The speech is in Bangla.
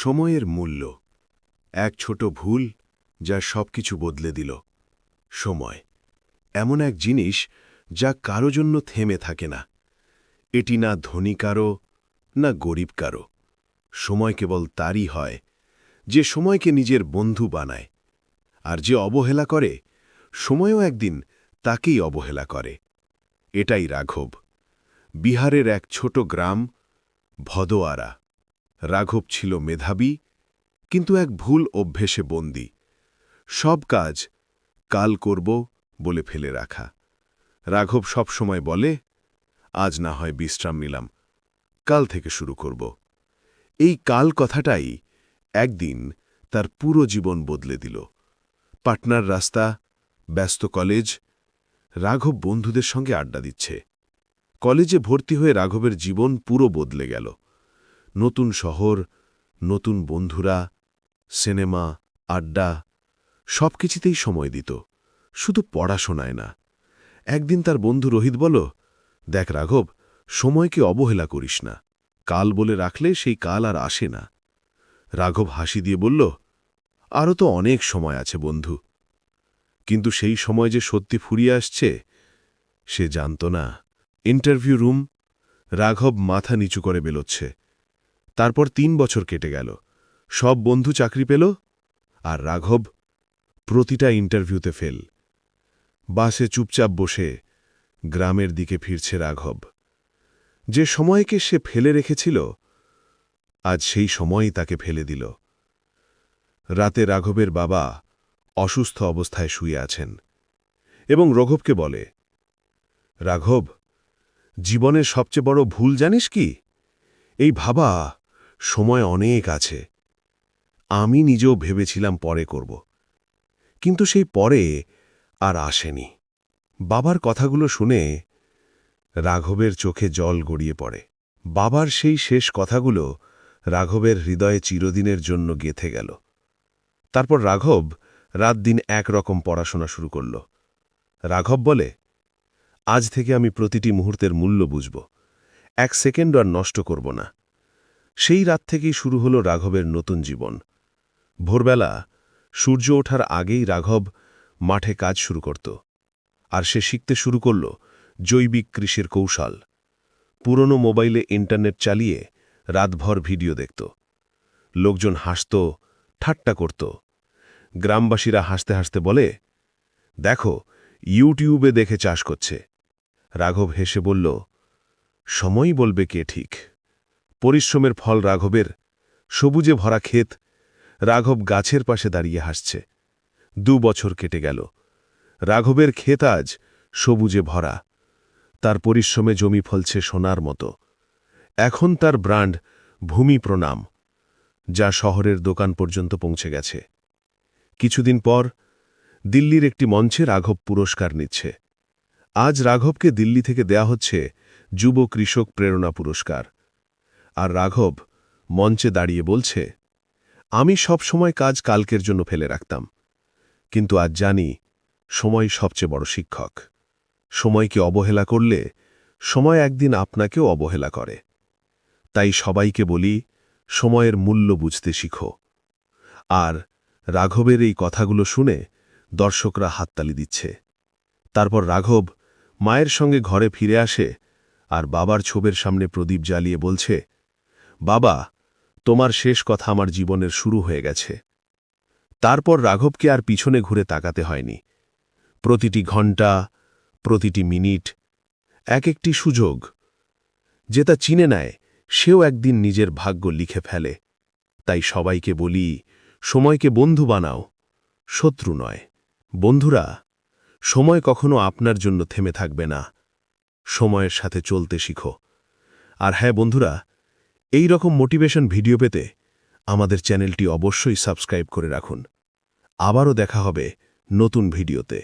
সময়ের মূল্য এক ছোট ভুল যা সবকিছু বদলে দিল। সময় এমন এক জিনিস যা কারো জন্য থেমে থাকে না। এটি না ধনী কারো, না গরিব কারো। সময় কেবল তারই হয় যে সময়কে নিজের বন্ধু বানায়। আর যে অবহেলা করে, সময়ও একদিন তাকেই অবহেলা করে। এটাই রাঘব। বিহারের এক ছোট গ্রাম ভদোয়ারা। রাঘব ছিল মেধাবী, কিন্তু এক ভুল অভ্যেসে বন্দী। সব কাজ কাল করব বলে ফেলে রাখা। রাঘব সবসময় বলে, আজ না হয় বিশ্রাম নিলাম, কাল থেকে শুরু করব। এই কাল কথাটাই একদিন তার পুরো জীবন বদলে দিল। পাটনার রাস্তা, ব্যস্ত কলেজ, রাঘব বন্ধুদের সঙ্গে আড্ডা দিচ্ছে। কলেজে ভর্তি হয়ে রাঘবের জীবন পুরো বদলে গেল। নতুন শহর, নতুন বন্ধুরা, সিনেমা, আড্ডা, সবকিছুতেই সময় দিত, শুধু পড়াশোনায় না। একদিন তার বন্ধু রোহিত বলল, দেখ রাঘব, সময়কে অবহেলা করিস না। কাল বলে রাখলে সেই কাল আর আসে না। রাঘব হাসি দিয়ে বলল, আরও তো অনেক সময় আছে বন্ধু। কিন্তু সেই সময় যে সত্যি ফুরিয়ে আসছে সে জানত না। ইন্টারভিউ রুম, রাঘব মাথা নিচু করে বেরোচ্ছে। তারপর 3 বছর কেটে গেল। সব বন্ধু চাকরি পেল, আর রাঘব প্রতিটা ইন্টারভিউতে ফেল। বাসে চুপচাপ বসে গ্রামের দিকে ফিরছে রাঘব। যে সময়কে সে ফেলে রেখেছিল, আজ সেই সময়ই তাকে ফেলে দিল। রাতে রাঘবের বাবা অসুস্থ অবস্থায় শুয়ে আছেন এবং রাঘবকে বলে, রাঘব, জীবনের সবচেয়ে বড় ভুল জানিস কি? এই ভাবা সময় অনেক আছে। আমি নিজেও ভেবেছিলাম পরে করব, কিন্তু সেই পরে আর আসেনি। বাবার কথাগুলো শুনে রাঘবের চোখে জল গড়িয়ে পড়ে। বাবার সেই শেষ কথাগুলো রাঘবের হৃদয়ে চিরদিনের জন্য গেঁথে গেল। তারপর রাঘব রাত দিন একরকম পড়াশোনা শুরু করল। রাঘব বলে, আজ থেকে আমি প্রতিটি মুহূর্তের মূল্য বুঝব, 1 সেকেন্ড আর নষ্ট করব না। সেই রাত থেকেই শুরু হলো রাঘবের নতুন জীবন। ভোরবেলা সূর্য ওঠার আগেই রাঘব মাঠে কাজ শুরু করত, আর সে শিখতে শুরু করল জৈবিক কৃষির কৌশল। পুরনো মোবাইলে ইন্টারনেট চালিয়ে রাতভর ভিডিও দেখত। লোকজন হাসত, ঠাট্টা করত। গ্রামবাসীরা হাসতে হাসতে বলে, দেখো, ইউটিউবে দেখে চাষ করছে। রাঘব হেসে বলল, সময়ই বলবে কে ঠিক। পরিশ্রমের ফল রাঘবের, সবুজে ভরা ক্ষেত। রাঘব গাছের পাশে দাঁড়িয়ে হাসছে। 2 বছর কেটে গেল। রাঘবের ক্ষেত আজ সবুজে ভরা। তার পরিশ্রমে জমি ফলছে সোনার মতো। এখন তার ব্র্যান্ড ভূমি প্রণাম, যা শহরের দোকান পর্যন্ত পৌঁছে গেছে। কিছুদিন পর দিল্লির একটি মঞ্চে রাঘব পুরস্কার নিচ্ছে। আজ রাঘবকে দিল্লি থেকে দেয়া হচ্ছে যুব কৃষক প্রেরণা পুরস্কার। আর রাঘব মঞ্চে দাঁড়িয়ে বলছে, আমি সব সময় কাজ কালকের জন্য ফেলে রাখতাম, কিন্তু আজ জানি সময় সবচেয়ে বড় শিক্ষক। সময়কে অবহেলা করলে সময় একদিন আপনাকেও অবহেলা করে। তাই সবাইকে বলি, সময়ের মূল্য বুঝতে শিখো। আর রাঘবের এই কথাগুলো শুনে দর্শকরা হাততালি দিচ্ছে। তারপর রাঘব মায়ের সঙ্গে ঘরে ফিরে আসে আর বাবার ছবির সামনে প্রদীপ জ্বালিয়ে বলছে, বাবা, তোমার শেষ কথা আমার জীবনের শুরু হয়ে গেছে। তারপর রাঘবকে আর পিছনে ঘুরে তাকাতে হয়নি। প্রতিটি ঘণ্টা, প্রতিটি মিনিট এক একটি সুযোগ। যে তা চিনে নেয়, সেও একদিন নিজের ভাগ্য লিখে ফেলে। তাই সবাইকে বলি, সময়কে বন্ধু বানাও, শত্রু নয়। বন্ধুরা, সময় কখনো আপনার জন্য থেমে থাকবে না। সময়ের সাথে চলতে শিখো। আর হ্যাঁ বন্ধুরা, এই রকম মোটিভেশন ভিডিও পেতে আমাদের চ্যানেলটি অবশ্যই সাবস্ক্রাইব করে রাখুন। আবারও দেখা হবে নতুন ভিডিওতে।